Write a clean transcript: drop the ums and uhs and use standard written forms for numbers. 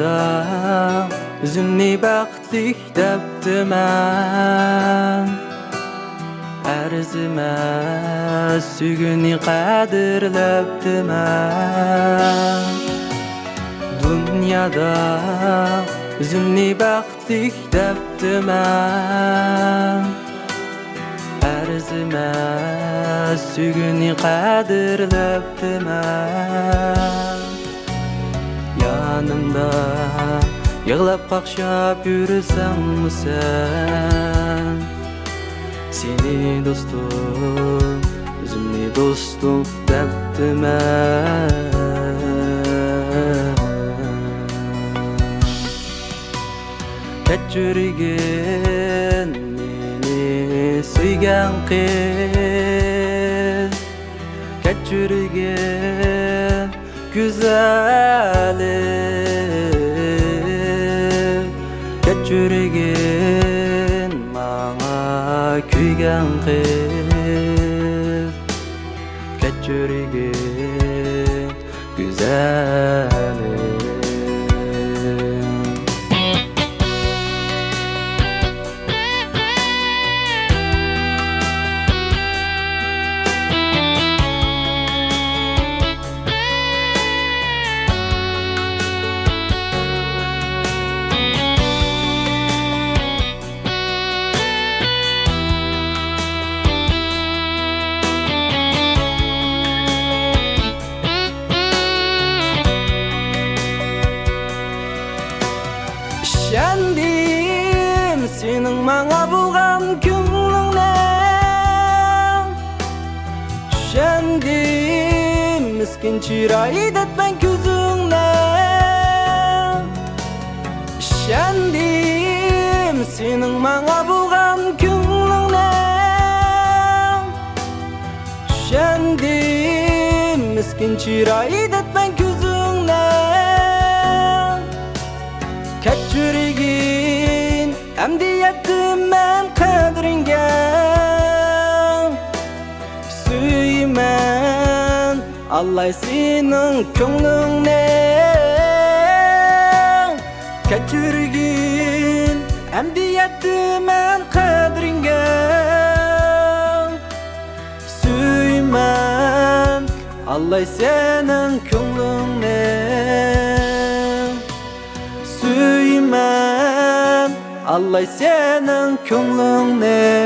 Dünyada özümni baxtlik deptimen, Erzime sügüni qadirleptimen. Dünyada özümni baxtlik deptimen, Erzime sügüni qadirleptimen. Yanımda yığlap qaqşap yürüsem sen, Seni dostum, özümni dostum deptimen. Keçürgin meni suygan kız, Keçürgin güzelim, Keçürgin bana kuygan kız, Keçürgin güzelim. Şendim senin bana bulgan köngülünden, Şendim miskin çirayı detmen gözünden. Şendim senin bana bulgan köngülünden, Şendim miskin çirayı detmen gözünden. Keçürgin emdi yettim ben kadringe, Süymen Allah senin köngülünden. Keçürgin emdi yettim ben kadringe, Süymen Allah senin köngülünden. Süymen Allah senin köngülünden.